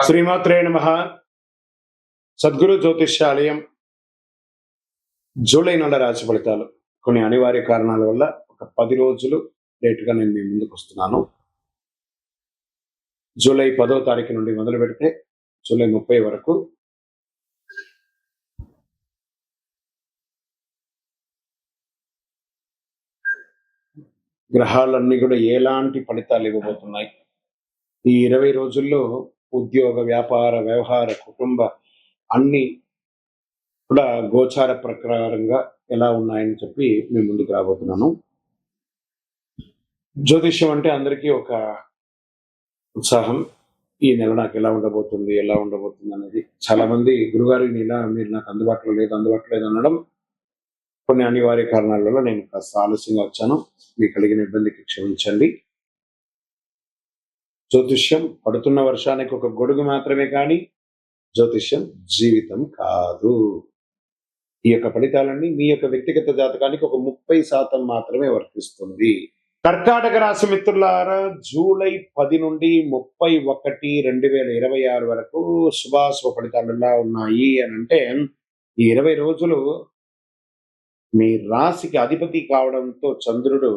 శ్రీమాత్రే నమః. సద్గురు జ్యోతిష్యాలయం జూలై నెల రాశి ఫలితాలు కొన్ని అనివార్య కారణాల వల్ల ఒక 10 రోజులు లేటుగా నేను మీ ముందుకు వస్తున్నాను. జూలై 10వ తారీఖు నుండి మొదలు పెడితే జూలై 30 వరకు గ్రహాలన్నీ కూడా ఎలాంటి ఫలితాలు ఇవ్వబోతున్నాయి, ఈ 20 రోజుల్లో ఉద్యోగ, వ్యాపార, వ్యవహార, కుటుంబ అన్ని కూడా గోచార ప్రకారంగా ఎలా ఉన్నాయని చెప్పి మేము ముందుకు రాబోతున్నాను. జ్యోతిష్యం అంటే అందరికీ ఒక ఉత్సాహం. ఈ నెల నాకు ఎలా ఉండబోతుంది అనేది చాలా మంది గురుగారు ఈ నెల మీరు నాకు అందుబాటులో లేదు అనడం కొన్ని అనివార్య కారణాల వల్ల నేను కాస్త ఆలస్యంగా వచ్చాను. మీకు కలిగిన ఇబ్బందికి క్షమించండి. జ్యోతిష్యం పడుతున్న వర్షానికి ఒక గొడుగు మాత్రమే కానీ జ్యోతిష్యం జీవితం కాదు. ఈ యొక్క ఫలితాలన్నీ మీ యొక్క వ్యక్తిగత జాతకానికి ఒక 30% మాత్రమే వర్తిస్తుంది. కర్కాటక రాశి మిత్రులారా, జూలై 10 నుండి 31, 2026 వరకు శుభాశుభ ఫలితాలు ఎలా ఉన్నాయి అని అంటే, ఈ 20 రోజులు మీ రాశికి అధిపతి కావడంతో చంద్రుడు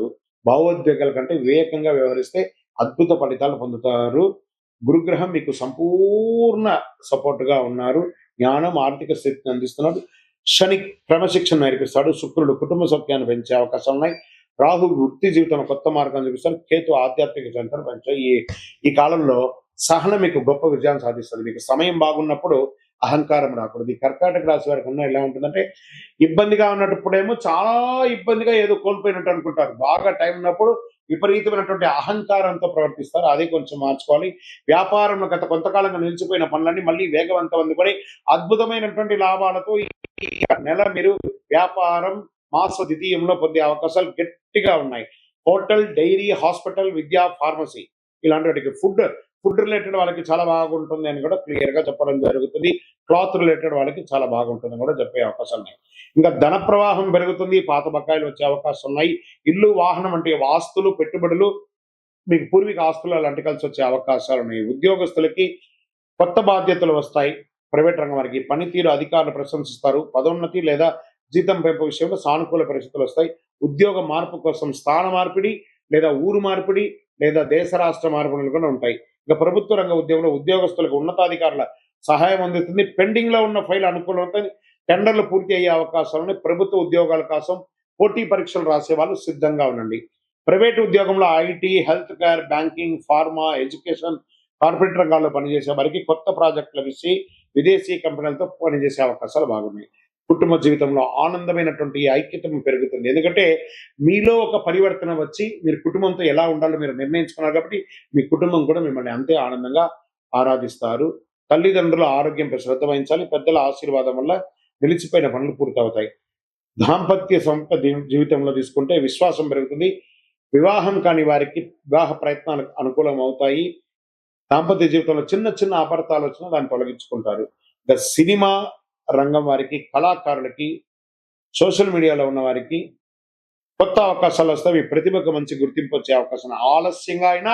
భావోద్వేగాల కంటే వివేకంగా వ్యవహరిస్తే అద్భుత ఫలితాలు పొందుతారు. గురుగ్రహం మీకు సంపూర్ణ సపోర్ట్గా ఉన్నారు. జ్ఞానం, ఆర్థిక స్థితిని అందిస్తున్నాడు. శని క్రమశిక్షణ నేర్పిస్తాడు. శుక్రుడు కుటుంబ సౌఖ్యాన్ని పెంచే అవకాశాలు ఉన్నాయి. రాహు వృత్తి జీవితంలో కొత్త మార్గాన్ని చూపిస్తాడు. కేతు ఆధ్యాత్మిక చింతన పెంచాయి. ఈ కాలంలో సహనం మీకు గొప్ప విజయాన్ని సాధిస్తుంది. మీకు సమయం బాగున్నప్పుడు అహంకారం రాకూడదు. ఈ కర్కాటక రాశి వారికి ఉన్న ఎలా ఉంటుందంటే, ఇబ్బందిగా ఉన్నప్పుడేమో చాలా ఇబ్బందిగా ఏదో కోల్పోయినట్టు అనుకుంటారు. బాగా టైం ఉన్నప్పుడు విపరీతమైనటువంటి అహంకారంతో ప్రవర్తిస్తారు. అది కొంచెం మార్చుకోవాలి. వ్యాపారంలో గత కొంతకాలంగా నిలిచిపోయిన పనులన్నీ మళ్ళీ వేగవంతం అందుకొని అద్భుతమైనటువంటి లాభాలతో ఈ నెల మీరు వ్యాపారం మాస ద్వితీయంలో పొందే అవకాశాలు గట్టిగా ఉన్నాయి. హోటల్, డైరీ, హాస్పిటల్, విద్య, ఫార్మసీ ఇలాంటి వాటికి ఫుడ్ రిలేటెడ్ వాళ్ళకి చాలా బాగుంటుంది అని కూడా క్లియర్ గా చెప్పడం జరుగుతుంది. క్లాత్ రిలేటెడ్ వాళ్ళకి చాలా బాగుంటుందని కూడా చెప్పే అవకాశాలు ఉన్నాయి. ఇంకా ధన ప్రవాహం పెరుగుతుంది. పాత బకాయిలు వచ్చే అవకాశం ఉన్నాయి. ఇల్లు, వాహనం అంటే ఆస్తులు, పెట్టుబడులు, మీకు పూర్వీక ఆస్తులు అలాంటి కలిసి వచ్చే అవకాశాలు ఉన్నాయి. ఉద్యోగస్తులకి కొత్త బాధ్యతలు వస్తాయి. ప్రైవేట్ రంగం వారికి పనితీరు అధికారులు ప్రశంసిస్తారు. పదోన్నతి లేదా జీతం పెంపు విషయంలో సానుకూల పరిస్థితులు వస్తాయి. ఉద్యోగ మార్పు కోసం స్థాన మార్పిడి లేదా ఊరు మార్పిడి లేదా దేశ రాష్ట్ర మార్పులు కూడా ఉంటాయి. ఇక ప్రభుత్వ రంగ ఉద్యోగంలో ఉద్యోగస్తులకు ఉన్నతాధికారుల సహాయం అందుతుంది. పెండింగ్ లో ఉన్న ఫైల్ అనుకూలమవుతుంది. టెండర్లు పూర్తి అయ్యే అవకాశాలను ప్రభుత్వ ఉద్యోగాల కోసం పోటీ పరీక్షలు రాసే వాళ్ళు సిద్ధంగా ఉండండి. ప్రైవేట్ ఉద్యోగంలో IT, health care, banking, pharma, education, corporate రంగాల్లో పనిచేసే వారికి కొత్త ప్రాజెక్టులు ఇచ్చి విదేశీ కంపెనీలతో పనిచేసే అవకాశాలు బాగున్నాయి. కుటుంబ జీవితంలో ఆనందమైనటువంటి ఐక్యత పెరుగుతుంది. ఎందుకంటే మీలో ఒక పరివర్తన వచ్చి మీరు కుటుంబంతో ఎలా ఉండాలో మీరు నిర్ణయించుకున్నారు కాబట్టి మీ కుటుంబం కూడా మిమ్మల్ని అంతే ఆనందంగా ఆరాధిస్తారు. తల్లిదండ్రుల ఆరోగ్యంపై శ్రద్ధ వహించాలి. పెద్దల ఆశీర్వాదం వల్ల నిలిచిపోయిన పనులు పూర్తవుతాయి. దాంపత్య జీవితంలో తీసుకుంటే విశ్వాసం పెరుగుతుంది. వివాహం కాని వారికి వివాహ ప్రయత్నాలు అనుకూలం అవుతాయి. దాంపత్య జీవితంలో చిన్న చిన్న అపార్థాలు వచ్చినా దాన్ని తొలగించుకుంటారు. ఇక సినిమా రంగం వారికి, కళాకారులకి, సోషల్ మీడియాలో ఉన్న వారికి కొత్త అవకాశాలు వస్తాయి. మీ ప్రతిభకు మంచి గుర్తింపు వచ్చే అవకాశం. ఆలస్యంగా అయినా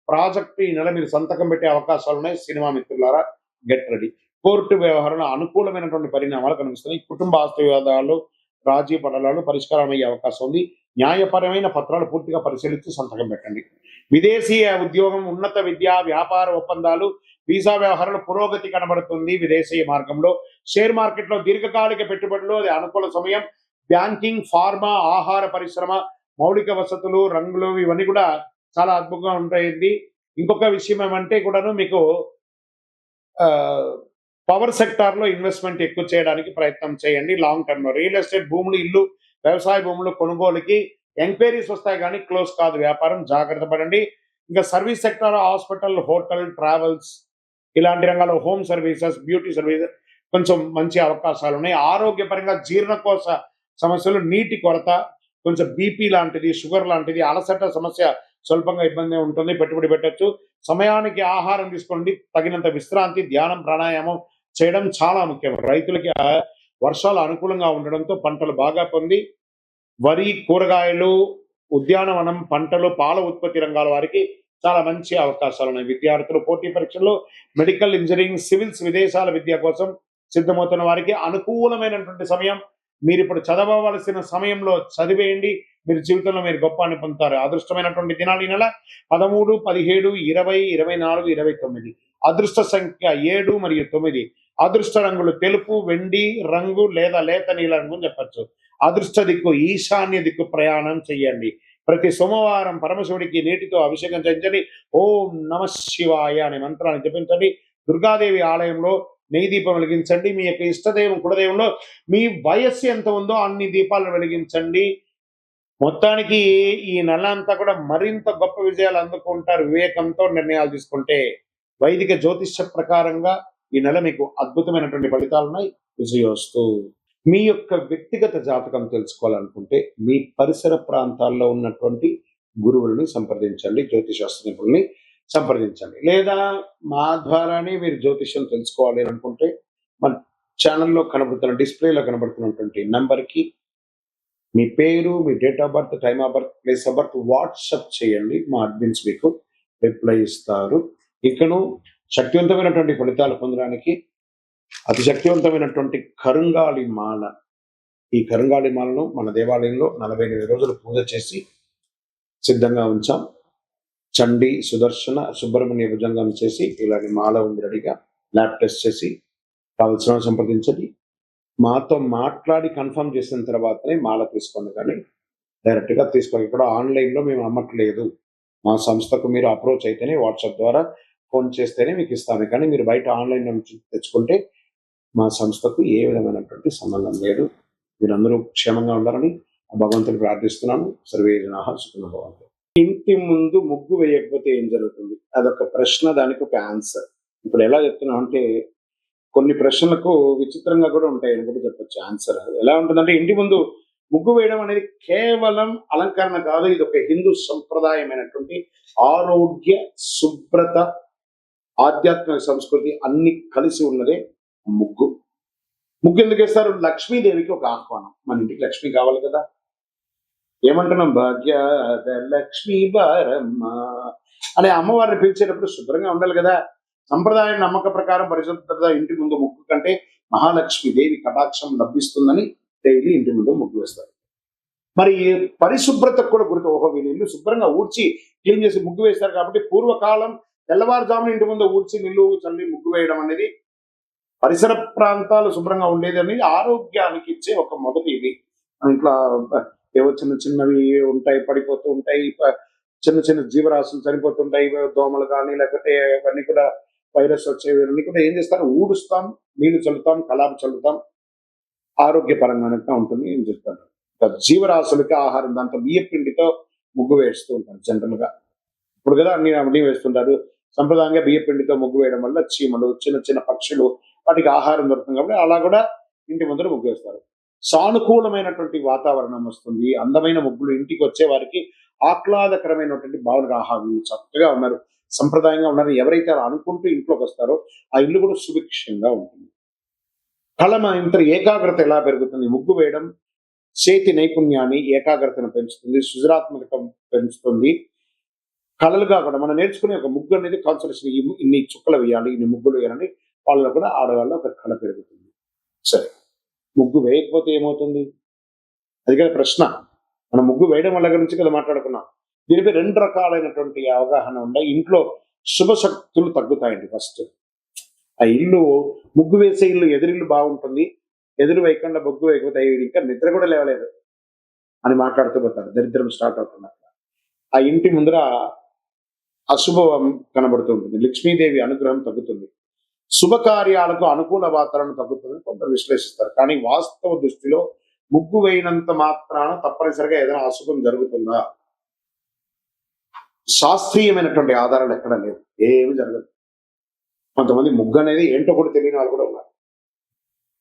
ప్రాజెక్టు ఈ నెల మీరు సంతకం పెట్టే అవకాశాలు ఉన్నాయి. సినిమా మిత్రులారా, గెట్ రెడీ. కోర్టు వ్యవహారంలో అనుకూలమైనటువంటి పరిణామాలు కనిపిస్తున్నాయి. కుటుంబ ఆస్తి వివాదాలు, రాజీ పడలాలు పరిష్కారం అయ్యే అవకాశం ఉంది. న్యాయపరమైన పత్రాలు పూర్తిగా పరిశీలించి సంతకం పెట్టండి. విదేశీయ ఉద్యోగం, ఉన్నత విద్య, వ్యాపార ఒప్పందాలు, వీసా వ్యవహారాలు పురోగతి కనబడుతుంది. విదేశీయ మార్గంలో షేర్ మార్కెట్లో దీర్ఘకాలిక పెట్టుబడులు అది అనుకూల సమయం. బ్యాంకింగ్, ఫార్మా, ఆహార పరిశ్రమ, మౌలిక వసతులు, రంగులు ఇవన్నీ కూడా చాలా అద్భుతంగా ఉంటాయి. ఇంకొక విషయం ఏమంటే కూడాను మీకు పవర్ సెక్టార్ లో ఇన్వెస్ట్మెంట్ ఎక్కువ చేయడానికి ప్రయత్నం చేయండి. లాంగ్ టర్మ్ లో రియల్ ఎస్టేట్ భూములు, ఇల్లు, వ్యవసాయ భూములు కొనుగోలుకి ఎంక్వైరీస్ వస్తాయి కానీ క్లోజ్ కాదు వ్యాపారం. జాగ్రత్త పడండి. ఇంకా service sector, hospital, hotel, travels ఇలాంటి రంగాల్లో, హోమ్ సర్వీసెస్, బ్యూటీ సర్వీసెస్ కొంచెం మంచి అవకాశాలు ఉన్నాయి. ఆరోగ్యపరంగా జీర్ణకోశ సమస్యలు, నీటి కొరత, కొంచెం బీపీ లాంటిది, షుగర్ లాంటిది, అలసట సమస్య స్వల్పంగా ఇబ్బంది ఉంటుంది. పెట్టుబడి పెట్టచ్చు. సమయానికి ఆహారం తీసుకోండి. తగినంత విశ్రాంతి, ధ్యానం, ప్రాణాయామం చేయడం చాలా ముఖ్యం. రైతులకి వర్షాలు అనుకూలంగా ఉండడంతో పంటలు బాగా పొంది వరి, కూరగాయలు, ఉద్యానవనం, పంటలు, పాల ఉత్పత్తి రంగాల వారికి చాలా మంచి అవకాశాలు ఉన్నాయి. విద్యార్థులు పోటీ పరీక్షల్లో మెడికల్, ఇంజనీరింగ్, సివిల్స్, విదేశాల విద్య కోసం సిద్ధమవుతున్న వారికి అనుకూలమైనటువంటి సమయం. మీరిప్పుడు చదవవలసిన సమయంలో చదివేయండి. మీరు జీవితంలో మీరు గొప్ప అని పొందుతారు. అదృష్టమైనటువంటి దినాలు ఈ నెల 13, 17, 20, 24, 29. అదృష్ట సంఖ్య 7 మరియు 9. అదృష్ట రంగులు తెలుపు, వెండి రంగు లేదా లేత నీల రంగు అని చెప్పచ్చు. అదృష్ట దిక్కు ఈశాన్య దిక్కు ప్రయాణం చెయ్యండి. ప్రతి సోమవారం పరమశివుడికి నీటితో అభిషేకం చేయించండి. ఓం నమ శివాయ అనే మంత్రాన్ని జపించండి. దుర్గాదేవి ఆలయంలో నెయ్యి దీపం వెలిగించండి. మీ యొక్క ఇష్టదైవం కులదైవంలో మీ వయస్సు ఎంత ఉందో అన్ని దీపాలను వెలిగించండి. మొత్తానికి ఈ నెల అంతా కూడా మరింత గొప్ప విజయాలు అందుకుంటారు వివేకంతో నిర్ణయాలు తీసుకుంటే. వైదిక జ్యోతిష్య ప్రకారంగా ఈ నెల మీకు అద్భుతమైనటువంటి ఫలితాలు ఉన్నాయి. విజయోస్తు. మీ యొక్క వ్యక్తిగత జాతకం తెలుసుకోవాలనుకుంటే మీ పరిసర ప్రాంతాల్లో ఉన్నటువంటి గురువుల్ని సంప్రదించండి, జ్యోతిషాస్త్ర నిపుణుల్ని సంప్రదించండి. లేదా మా ద్వారానే మీరు జ్యోతిష్యం తెలుసుకోవాలి అని అనుకుంటే మన ఛానల్లో కనబడుతున్న డిస్ప్లేలో కనబడుతున్నటువంటి నంబర్కి మీ పేరు, మీ date of birth, time of birth, place of birth WhatsApp చేయండి. మా అడ్మిన్స్ మీకు రిప్లై ఇస్తారు. ఇకను శక్తివంతమైనటువంటి ఫలితాలు పొందడానికి అతి శక్తివంతమైనటువంటి కరుంగాళి మాల, ఈ కరుంగాళి మాలను మన దేవాలయంలో 48 రోజులు పూజ చేసి సిద్ధంగా ఉంచాం. చండి, సుదర్శన, సుబ్రహ్మణ్య భుజంగం చేసి ఇలాంటి మాల ఉంది రెడీగా. ల్యాబ్ టెస్ట్ చేసి కావలసిన సంప్రదించండి. మాతో మాట్లాడి కన్ఫర్మ్ చేసిన తర్వాతనే మాల తీసుకోండి, కానీ డైరెక్ట్గా తీసుకోండి. ఇక్కడ ఆన్లైన్లో మేము అమ్మట్లేదు. మా సంస్థకు మీరు అప్రోచ్ అయితేనే వాట్సాప్ ద్వారా ఫోన్ చేస్తేనే మీకు ఇస్తాము. కానీ మీరు బయట ఆన్లైన్ నుంచి తెచ్చుకుంటే మా సంస్థకు ఏ విధమైనటువంటి సంబంధం లేదు. మీరందరూ క్షేమంగా ఉండాలని భగవంతుని ప్రార్థిస్తున్నాను. సర్వే జనాః సుఖినో భవంతు. ఇంటి ముందు ముగ్గు వేయకపోతే ఏం జరుగుతుంది? అదొక ప్రశ్న, దానికి ఒక ఆన్సర్. ఇప్పుడు ఎలా చెప్తున్నాం అంటే కొన్ని ప్రశ్నలకు విచిత్రంగా కూడా ఉంటాయని కూడా చెప్పచ్చు ఆన్సర్. ఎలా ఉంటుందంటే ఇంటి ముందు ముగ్గు వేయడం అనేది కేవలం అలంకరణ కాదు. ఇది ఒక హిందూ సంప్రదాయమైనటువంటి ఆరోగ్య, శుభ్రత, ఆధ్యాత్మిక సంస్కృతి అన్ని కలిసి ఉన్నదే ముగ్గు. ముగ్గు ఎందుకు వేస్తారు? లక్ష్మీదేవికి ఒక ఆహ్వానం. మన ఇంటికి లక్ష్మి కావాలి కదా. ఏమంటున్నాం? భాగ్యాద లక్ష్మీ బారమ్మ అనే అమ్మవారిని పిలిచేటప్పుడు శుభ్రంగా ఉండాలి కదా. సంప్రదాయ నమ్మక ప్రకారం పరిశుభ్రత ఇంటి ముందు ముగ్గు కంటే మహాలక్ష్మి దేవి కటాక్షం లభిస్తుందని డైలీ ఇంటి ముందు ముగ్గు వేస్తారు. మరి పరిశుభ్రతకు కూడా గుర్తు. ఓహో, వీళ్ళు ఇల్లు శుభ్రంగా ఊడ్చి క్లీన్ చేసి ముగ్గు వేస్తారు కాబట్టి పూర్వకాలం తెల్లవారుజామున ఇంటి ముందు ఊడ్చి నిల్లు చల్లి ముగ్గు వేయడం అనేది పరిసర ప్రాంతాలు శుభ్రంగా ఉండేది అనేది ఆరోగ్యానికి ఇచ్చే ఒక మొదటి ఇది. ఇంట్లో ఏవో చిన్న చిన్నవి ఉంటాయి, పడిపోతూ ఉంటాయి, చిన్న చిన్న జీవరాశులు చనిపోతుంటాయి, దోమలు కానీ లేకపోతే ఇవన్నీ కూడా వైరస్ వచ్చేవి అన్నీ కూడా ఏం చేస్తారు? ఊడుస్తాం, నీళ్లు చల్లుతాం, కలాపు చల్లుతాం, ఆరోగ్యపరంగానే ఉంటుంది ఏం చెప్తారు. జీవరాశులకి ఆహారం, దాంతో బియ్య పిండితో ముగ్గు వేస్తూ ఉంటారు జనరల్ గా. ఇప్పుడు కదా అన్ని వేస్తుంటారు. సంప్రదాయంగా బియ్య పిండితో ముగ్గు వేయడం వల్ల చీమలు, చిన్న చిన్న పక్షులు వాటికి ఆహారం దొరుకుతుంది కాబట్టి అలా కూడా ఇంటి ముందర ముగ్గు వేస్తారు. సానుకూలమైనటువంటి వాతావరణం వస్తుంది. అందమైన ముగ్గులు ఇంటికి వచ్చే వారికి ఆహ్లాదకరమైనటువంటి భావన. వీళ్ళు చక్కగా ఉన్నారు, సంప్రదాయంగా ఉన్నారు, ఎవరైతే అలా అనుకుంటూ ఇంట్లోకి వస్తారో ఆ ఇల్లు కూడా సుభిక్షంగా ఉంటుంది. ఇంత ఏకాగ్రత ఎలా పెరుగుతుంది? ముగ్గు వేయడం చేతి నైపుణ్యాన్ని, ఏకాగ్రతను పెంచుతుంది, సృజనాత్మకత పెంచుతుంది. కళలుగా కూడా మనం నేర్చుకునే ఒక ముగ్గు అనేది కాన్సన్ట్రేషన్, ఇన్ని చుక్కలు వేయాలి, ఇన్ని ముగ్గులు వేయాలని వాళ్ళలో కూడా ఆడవాళ్ళ ఒక కళ పెరుగుతుంది. సరే, ముగ్గు వేయకపోతే ఏమవుతుంది? అది కదా ప్రశ్న. మనం ముగ్గు వేయడం వల్ల గురించి కదా మాట్లాడుకున్నాం. దీనిపై 2 రకాలైనటువంటి అవగాహన ఉన్నాయి. ఇంట్లో శుభశక్తులు తగ్గుతాయండి. ఫస్ట్, ఆ ఇల్లు ముగ్గు వేసే ఇల్లు, ఎదురిల్లు బాగుంటుంది, ఎదురు వేయకుండా ముగ్గు వేయకపోతే ఇంకా నిద్ర కూడా లేవలేదు అని మాట్లాడుతూ పోతారు. దరిద్రం స్టార్ట్ అవుతుంది. ఆ ఇంటి ముందర అశుభం కనబడుతూ ఉంటుంది. లక్ష్మీదేవి అనుగ్రహం తగ్గుతుంది. శుభకార్యాలకు అనుకూల వాతావరణం తగ్గుతుంది కొందరు విశ్లేషిస్తారు. కానీ వాస్తవ దృష్టిలో ముగ్గు వేయినంత మాత్రాన తప్పనిసరిగా ఏదైనా అశుభం జరుగుతుందా? శాస్త్రీయమైనటువంటి ఆధారాలు ఎక్కడ లేదు, ఏమి జరగదు. కొంతమంది ముగ్గు అనేది ఏంటో కూడా తెలియని వాళ్ళు కూడా ఉన్నారు.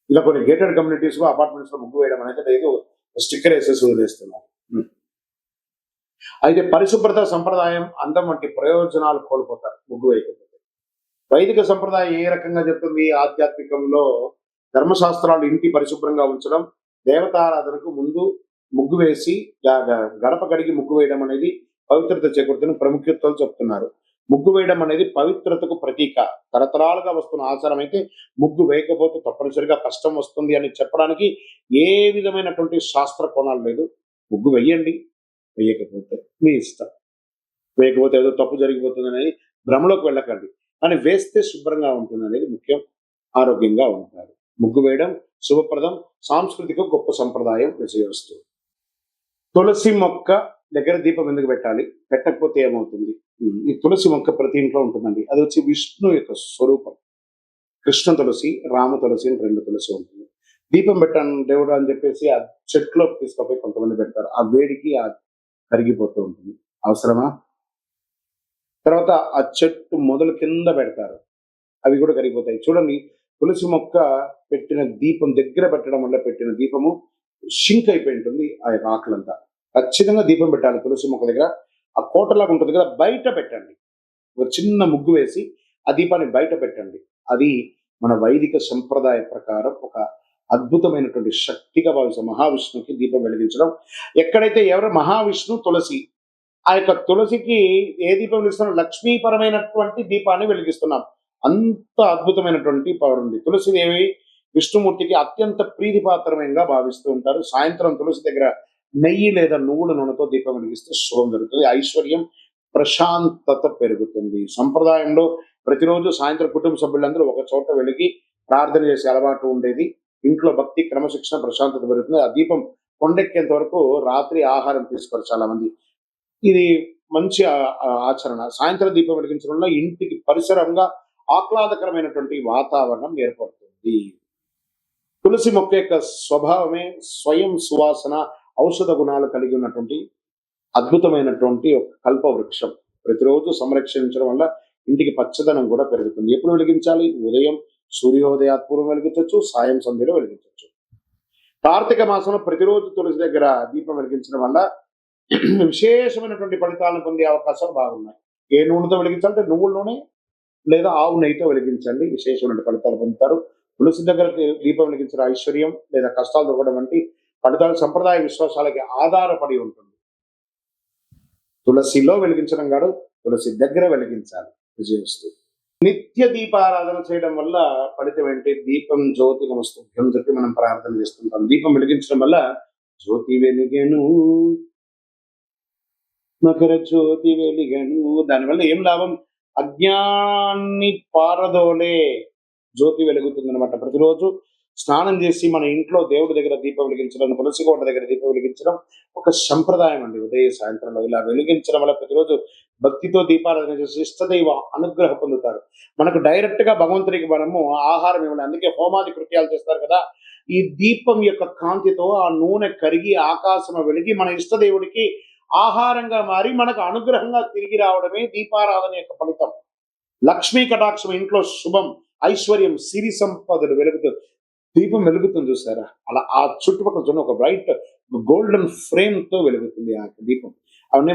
ఇలా కొన్ని గేటెడ్ కమ్యూనిటీస్ లో, అపార్ట్మెంట్స్ లో ముగ్గు వేయడం అనేది ఏదో స్టిక్కర్ వేసేసి వదిలేస్తున్నారు. అయితే పరిశుభ్రత, సంప్రదాయం, అందం వంటి ప్రయోజనాలు కోల్పోతారు ముగ్గు వేయకపోతే. వైదిక సంప్రదాయం ఏ రకంగా చెప్తుంది? ఆధ్యాత్మికంలో ధర్మశాస్త్రాలు ఇంటి పరిశుభ్రంగా ఉంచడం, దేవతారాధనకు ముందు ముగ్గు వేసి గడప కడిగి ముగ్గు వేయడం అనేది పవిత్రత చేకూరుతున్న ప్రాముఖ్యతలు చెప్తున్నారు. ముగ్గు వేయడం అనేది పవిత్రతకు ప్రతీక. తరతరాలుగా వస్తున్న ఆచారం అయితే ముగ్గు వేయకపోతే తప్పనిసరిగా కష్టం వస్తుంది అని చెప్పడానికి ఏ విధమైనటువంటి శాస్త్ర కోణాలు లేదు. ముగ్గు వెయ్యండి, వేయకపోతే మీ ఇష్టం. వేయకపోతే ఏదో తప్పు జరిగిపోతుందనేది భ్రమలోకి వెళ్ళకండి. కానీ వేస్తే శుభ్రంగా ఉంటుందనేది ముఖ్యం. ఆరోగ్యంగా ఉంటారు. ముగ్గు వేయడం శుభప్రదం, సాంస్కృతిక గొప్ప సంప్రదాయం. విజయవస్తు. తులసి మొక్క దగ్గర దీపం ఎందుకు పెట్టాలి? పెట్టకపోతే ఏమవుతుంది? ఈ తులసి మొక్క ప్రతి ఇంట్లో ఉంటుందండి. అది వచ్చి విష్ణు యొక్క స్వరూపం. కృష్ణ తులసి, రామ తులసి అని 2 తులసి ఉంటుంది. దీపం పెట్టాను దేవుడు అని చెప్పేసి ఆ చెట్టులోకి తీసుకుపోయి కొంతమంది పెడతారు. ఆ వేడికి కరిగిపోతూ ఉంటుంది. అవసరమా? తర్వాత ఆ చెట్టు మొదలు కింద పెడతారు. అవి కూడా కరిగిపోతాయి. చూడండి, తులసి మొక్క పెట్టిన దీపం దగ్గర పెట్టడం వల్ల పెట్టిన దీపము షింక్ అయిపోయి ఉంటుంది. ఆ యొక్క ఆకులంతా ఖచ్చితంగా దీపం పెట్టాలి తులసి మొక్క దగ్గర. ఆ కోటలాగా ఉంటుంది కదా, బయట పెట్టండి. ఒక చిన్న ముగ్గు వేసి ఆ దీపాన్ని బయట పెట్టండి. అది మన వైదిక సంప్రదాయ ప్రకారం ఒక అద్భుతమైనటువంటి శక్తిగా భావిస్తాం. మహావిష్ణువుకి దీపం వెలిగించడం. ఎక్కడైతే ఎవరు మహావిష్ణు తులసి, ఆ యొక్క తులసికి ఏ దీపం వెలిగిస్తున్నాం? లక్ష్మీపరమైనటువంటి దీపాన్ని వెలిగిస్తున్నాం. అంత అద్భుతమైనటువంటి పవర్ ఉంది. తులసిదేవి విష్ణుమూర్తికి అత్యంత ప్రీతిపాత్రమైనగా భావిస్తూ ఉంటారు. సాయంత్రం తులసి దగ్గర నెయ్యి లేదా నువ్వుల నూనెతో దీపం వెలిగిస్తే శుభం జరుగుతుంది. ఐశ్వర్యం, ప్రశాంతత పెరుగుతుంది. సంప్రదాయంలో ప్రతిరోజు సాయంత్రం కుటుంబ సభ్యులందరూ ఒక చోట వెలిగి ప్రార్థన చేసే అలవాటు ఉండేది. ఇంట్లో భక్తి, క్రమశిక్షణ, ప్రశాంతత పెరుగుతుంది. ఆ దీపం కొండెక్కేంత వరకు రాత్రి ఆహారం తీసుకోరు చాలా మంది. ఇది మంచి ఆచరణ. సాయంత్రం దీపం వెలిగించడం వల్ల ఇంటికి పరిసరంగా ఆహ్లాదకరమైనటువంటి వాతావరణం ఏర్పడుతుంది. తులసి మొక్క యొక్క స్వభావమే స్వయం సువాసన, ఔషధ గుణాలు కలిగి ఉన్నటువంటి అద్భుతమైనటువంటి ఒక కల్ప వృక్షం. ప్రతిరోజు సంరక్షించడం వల్ల ఇంటికి పచ్చదనం కూడా పెరుగుతుంది. ఎప్పుడు వెలిగించాలి? ఉదయం సూర్యోదయాత్పూర్వం వెలిగించవచ్చు, సాయం సంధ్యలో వెలిగించవచ్చు. కార్తీక మాసంలో ప్రతిరోజు తులసి దగ్గర దీపం వెలిగించడం వల్ల విశేషమైనటువంటి ఫలితాలను పొందే అవకాశాలు బాగున్నాయి. ఏ నూనెతో వెలిగించాలంటే నువ్వుల నూనె లేదా ఆవు నెయ్యితో వెలిగించండి. విశేషమైన ఫలితాలు పొందుతారు. తులసి దగ్గర దీపం వెలిగించిన ఐశ్వర్యం లేదా కష్టాలు దొరకడం వంటి ఫలితాలు సంప్రదాయ విశ్వాసాలకి ఆధారపడి ఉంటుంది. తులసిలో వెలిగించడం కాదు, తులసి దగ్గర వెలిగించాలి. విజయవస్తు. నిత్య దీపారాధన చేయడం వల్ల ఫలితం ఏంటి? దీపం జ్యోతి నమస్తుభ్యం చెప్పి మనం ప్రార్థన చేస్తుంటాం. దీపం వెలిగించడం వల్ల జ్యోతి వెలిగెను, మకర జ్యోతి వెలిగెను. దానివల్ల ఏం లాభం? అజ్ఞాన్ని పారదోలే జ్యోతి వెలుగుతుంది అనమాట. ప్రతిరోజు స్నానం చేసి మన ఇంట్లో దేవుడి దగ్గర దీపం వెలిగించడం, తులసి కోట దగ్గర దీపం వెలిగించడం ఒక సంప్రదాయం అండి. ఉదయ సాయంత్రంలో ఇలా వెలిగించడం వల్ల ప్రతిరోజు భక్తితో దీపారాధన చేసి ఇష్టదైవ అనుగ్రహ పొందుతారు. మనకు డైరెక్ట్ గా భగవంతుడికి మనము ఆహారం ఇవ్వాలి. అందుకే హోమాది కృత్యాలు చేస్తారు కదా. ఈ దీపం యొక్క కాంతితో ఆ నూనె కరిగి ఆకాశం వెలిగి మన ఇష్టదేవుడికి ఆహారంగా మారి మనకు అనుగ్రహంగా తిరిగి రావడమే దీపారాధన యొక్క ఫలితం. లక్ష్మీ కటాక్షం, ఇంట్లో శుభం, ఐశ్వర్యం, సిరి సంపదలు వెలుగుతుంది. దీపం వెలుగుతుంది చూసారా? అలా ఆ చుట్టుపక్కల చూడండి, ఒక బ్రైట్ గోల్డెన్ ఫ్రేమ్ తో వెలుగుతుంది ఆ దీపం. అవన్నీ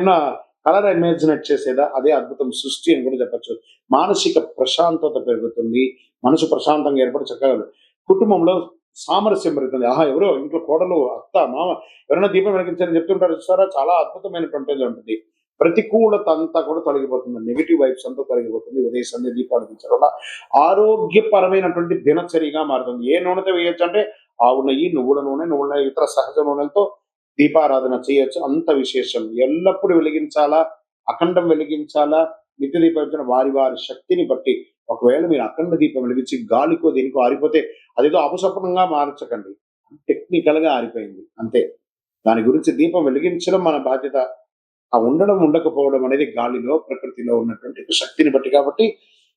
కలర్ ఇమాజినేట్ చేసేదా? అదే అద్భుతం, సృష్టి అని కూడా చెప్పచ్చు. మానసిక ప్రశాంతత పెరుగుతుంది. మనసు ప్రశాంతంగా ఏర్పడి చక్కగా కుటుంబంలో సామరస్యం పెరుగుతుంది. ఎవరో ఇంట్లో కోడలు, అత్త, మామ ఎవరైనా దీపం వెలిగించారని చెప్తుంటారు చూసారా? చాలా అద్భుతమైనటువంటిది ఉంటుంది. ప్రతికూలత అంతా కూడా తొలగిపోతుంది. నెగిటివ్ వైబ్స్ అంతా తొలగిపోతుంది. ఉదయ సంధ్య దీపాలు వెలిగించడం వల్ల ఆరోగ్యపరమైనటువంటి దినచర్యగా మారుతుంది. ఏ నూనెతో వేయొచ్చు అంటే ఆవు నెయ్యి, నువ్వుల నూనె, ఇతర సహజ నూనెలతో దీపారాధన చేయొచ్చు. అంత విశేషం. ఎల్లప్పుడూ వెలిగించాలా, అఖండం వెలిగించాలా, నిత్య దీపం వారి వారి శక్తిని బట్టి. ఒకవేళ మీరు అఖండ దీపం వెలిగించి గాలికో దీనికో ఆరిపోతే అదేదో అపశకునంగా మార్చకండి. టెక్నికల్ గా ఆరిపోయింది అంతే. దాని గురించి దీపం వెలిగించడం మన బాధ్యత. ఆ ఉండడం ఉండకపోవడం అనేది గాలిలో, ప్రకృతిలో ఉన్నటువంటి శక్తిని బట్టి. కాబట్టి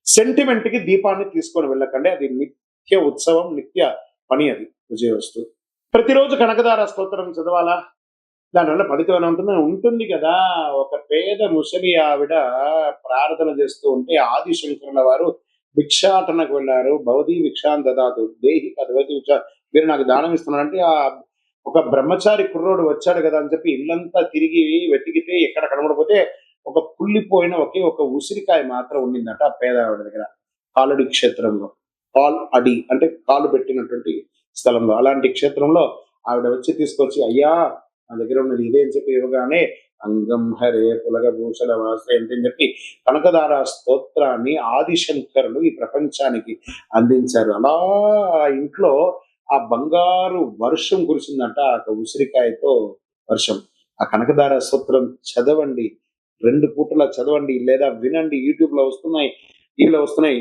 సెంటిమెంట్ కి దీపాన్ని తీసుకొని వెళ్ళకండి. అది నిత్య ఉత్సవం, నిత్య పని. అది విజయవస్తు. ప్రతిరోజు కనకదార స్తోత్రం చదవాలా? దానివల్ల ఫలితం ఉంటుంది కదా. ఒక పేద ముసలి ఆవిడ ప్రార్థన చేస్తూ ఉంటే ఆదిశంకరుల వారు భిక్షాటనకు వెళ్ళారు. భవదీ భిక్షాన్ దదాతు దేహి కదవతి భిక్ష, మీరు నాకు దానం ఇస్తున్నారంటే ఆ ఒక బ్రహ్మచారి కుర్రోడు వచ్చాడు కదా అని చెప్పి ఇల్లంతా తిరిగి వెతికితే ఎక్కడ కనబడపోతే ఒక కుళ్ళిపోయిన ఒక ఉసిరికాయ మాత్రం ఉండిందట ఆ పేద ఆవిడ దగ్గర. కాలుడి క్షేత్రంలో, కాల్ అడి అంటే కాలు పెట్టినటువంటి స్థలంలో, అలాంటి క్షేత్రంలో ఆవిడ వచ్చి తీసుకొచ్చి, అయ్యా నా దగ్గర ఉన్నది ఇదే అని చెప్పి ఇవ్వగానే అంగం హరే పులగభూషణ వాసయంతి అని చెప్పి కనకదార స్తోత్రాన్ని ఆదిశంకరులు ఈ ప్రపంచానికి అందించారు. అలా ఆ ఇంట్లో ఆ బంగారు వర్షం కురిసిందంట. ఆ ఉసిరికాయతో వర్షం. ఆ కనకదార స్తోత్రం చదవండి. 2 పూటలా చదవండి లేదా వినండి. యూట్యూబ్‌లో వస్తున్నాయి. టీవీలో వస్తున్నాయి.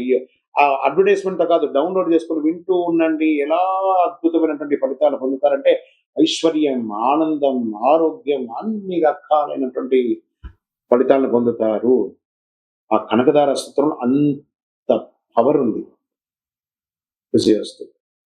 ఆ అడ్వర్టైజ్‌మెంట్‌తో కాదు, డౌన్‌లోడ్ చేసుకొని వింటూ ఉండండి. ఎలా అద్భుతమైనటువంటి ఫలితాలు పొందుతారంటే ఐశ్వర్యం, ఆనందం, ఆరోగ్యం అన్ని రకాలైనటువంటి ఫలితాలను పొందుతారు. ఆ కనకదార స్తోత్రంలో అంత పవర్ ఉంది. విజయోస్తు.